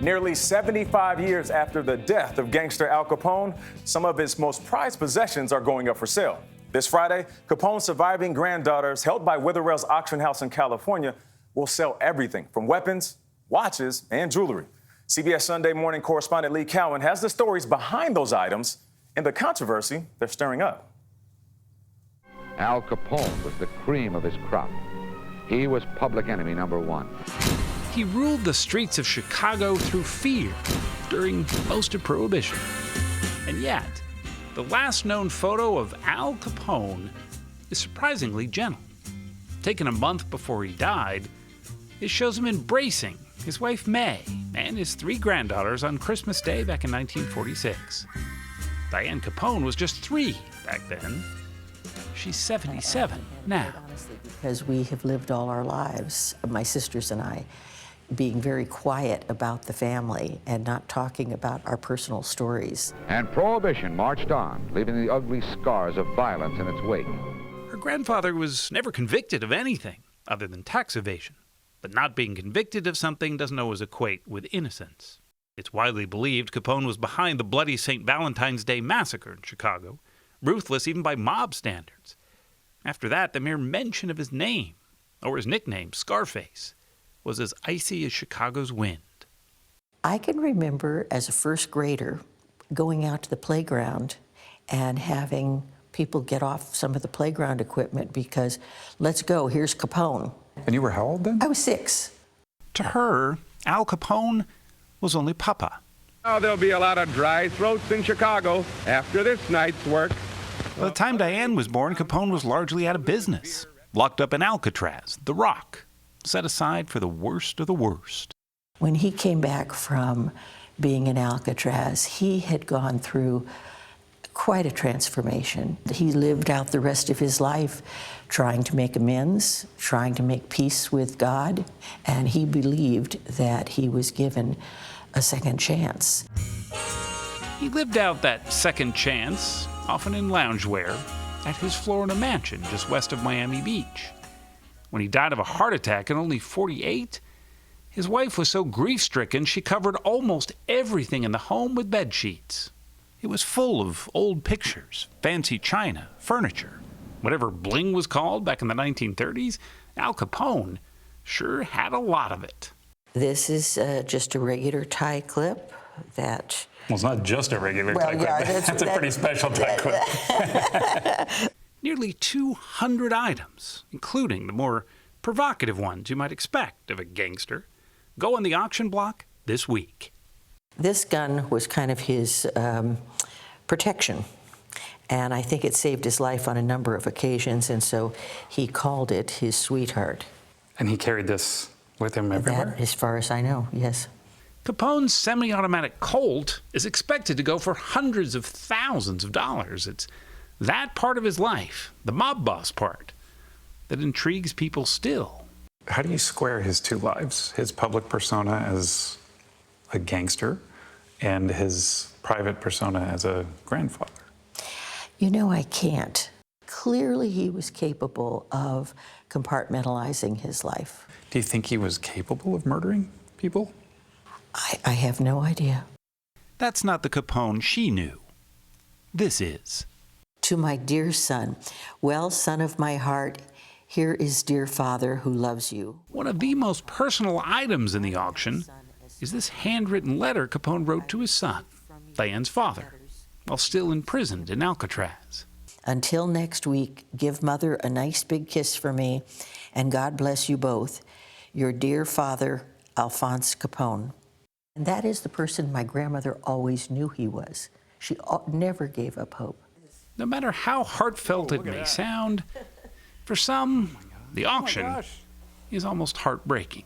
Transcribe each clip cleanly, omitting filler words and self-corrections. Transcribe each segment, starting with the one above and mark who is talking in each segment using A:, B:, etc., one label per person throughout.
A: Nearly 75 years after the death of gangster Al Capone, some of his most prized possessions are going up for sale. This Friday, Capone's surviving granddaughters, held by Witherell's auction house in California, will sell everything from weapons, watches, and jewelry. CBS Sunday Morning correspondent Lee Cowan has the stories behind those items and the controversy they're stirring up.
B: Al Capone was the cream of his crop. He was public enemy number one.
C: He ruled the streets of Chicago through fear during most of Prohibition. And yet, the last known photo of Al Capone is surprisingly gentle. Taken a month before he died, it shows him embracing his wife May and his 3 granddaughters on Christmas Day back in 1946. Diane Capone was just 3 back then. She's 77 now.
D: Because we have lived all our lives, my sisters and I, being very quiet about the family and not talking about our personal stories.
B: And Prohibition marched on, leaving the ugly scars of violence in its wake.
C: Her grandfather was never convicted of anything other than tax evasion. But not being convicted of something doesn't always equate with innocence. It's widely believed Capone was behind the bloody St. Valentine's Day massacre in Chicago, ruthless even by mob standards. After that, the mere mention of his name, or his nickname, Scarface, was as icy as Chicago's wind.
D: I can remember as a first grader going out to the playground and having people get off some of the playground equipment because, let's go, here's Capone.
E: And you were how old then?
D: I was 6.
C: To her, Al Capone was only Papa.
F: Now there'll be a lot of dry throats in Chicago after this night's work.
C: By the time Diane was born, Capone was largely out of business, locked up in Alcatraz, the Rock, set aside for the worst of the worst.
D: When he came back from being in Alcatraz, he had gone through quite a transformation. He lived out the rest of his life trying to make amends, trying to make peace with God, and he believed that he was given a second chance.
C: He lived out that second chance, often in loungewear, at his Florida mansion just west of Miami Beach. When he died of a heart attack at only 48, his wife was so grief-stricken she covered almost everything in the home with bed sheets. It was full of old pictures, fancy china, furniture. Whatever bling was called back in the 1930s, Al Capone sure had a lot of it.
D: This is just a regular tie clip that...
E: Well, it's not just a regular tie clip.
D: Yeah,
E: that's a pretty special tie clip.
C: Nearly 200 items, including the more provocative ones you might expect of a gangster, go on the auction block this week.
D: This gun was kind of his protection, and I think it saved his life on a number of occasions, and so he called it his sweetheart.
E: And he carried this with him everywhere?
D: That, as far as I know, yes.
C: Capone's semi-automatic Colt is expected to go for hundreds of thousands of dollars. It's that part of his life, the mob boss part, that intrigues people still.
E: How do you square his 2 lives? His public persona as a gangster and his private persona as a grandfather?
D: You know, I can't. Clearly, he was capable of compartmentalizing his life.
E: Do you think he was capable of murdering people?
D: I have no idea.
C: That's not the Capone she knew. This is.
D: To my dear son, well, son of my heart, here is dear father who loves you.
C: One of the most personal items in the auction is this handwritten letter Capone wrote to his son, Diane's father, while still imprisoned in Alcatraz.
D: Until next week, give mother a nice big kiss for me, and God bless you both. Your dear father, Alphonse Capone. And that is the person my grandmother always knew he was. She never gave up hope.
C: No matter how heartfelt it may sound, for some, the auction is almost heartbreaking.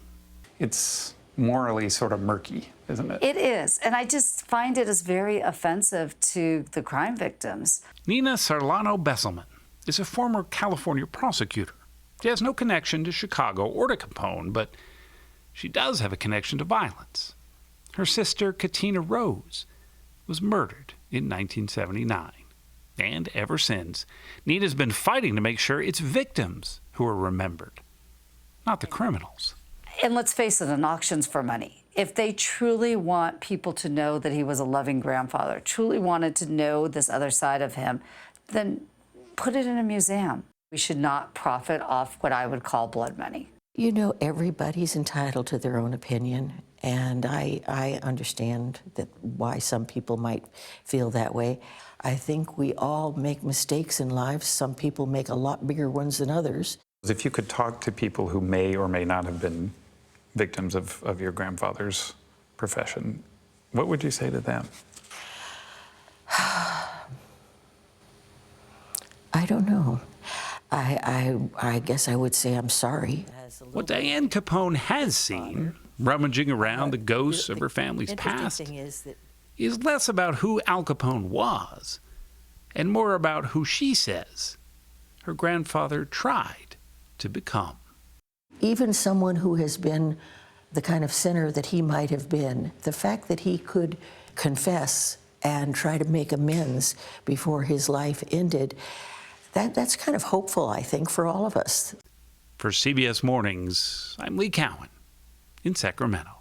E: It's morally sort of murky, isn't it?
G: It is, and I just find it as very offensive to the crime victims.
C: Nina Sarlano Besselman is a former California prosecutor. She has no connection to Chicago or to Capone, but she does have a connection to violence. Her sister, Katina Rose, was murdered in 1979. And ever since, Nina's been fighting to make sure it's victims who are remembered, not the criminals.
G: And let's face it, an auction's for money. If they truly want people to know that he was a loving grandfather, truly wanted to know this other side of him, then put it in a museum. We should not profit off what I would call blood money.
D: You know, everybody's entitled to their own opinion, and I understand that why some people might feel that way. I think we all make mistakes in life. Some people make a lot bigger ones than others.
E: If you could talk to people who may or may not have been victims of your grandfather's profession, what would you say to them?
D: I don't know. I guess I would say I'm sorry.
C: What Diane Capone has seen, rummaging around the ghosts of her family's past, is less about who Al Capone was and more about who she says her grandfather tried to become.
D: Even someone who has been the kind of sinner that he might have been, the fact that he could confess and try to make amends before his life ended, that's kind of hopeful, I think, for all of us.
C: For CBS Mornings, I'm Lee Cowan in Sacramento.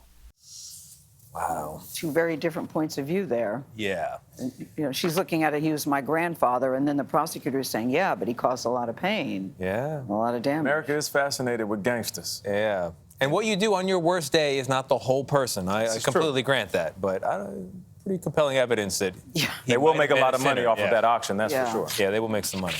H: Wow.
I: Two very different points of view there.
H: Yeah.
I: And, you know, she's looking at it, he was my grandfather, and then the prosecutor is saying, yeah, but he caused a lot of pain.
H: Yeah.
I: A lot of damage.
A: America is fascinated with gangsters.
H: Yeah. And what you do on your worst day is not the whole person. I completely grant that. But pretty compelling evidence that
A: they will make a lot of money off of that auction, that's for sure.
H: Yeah, they will make some money.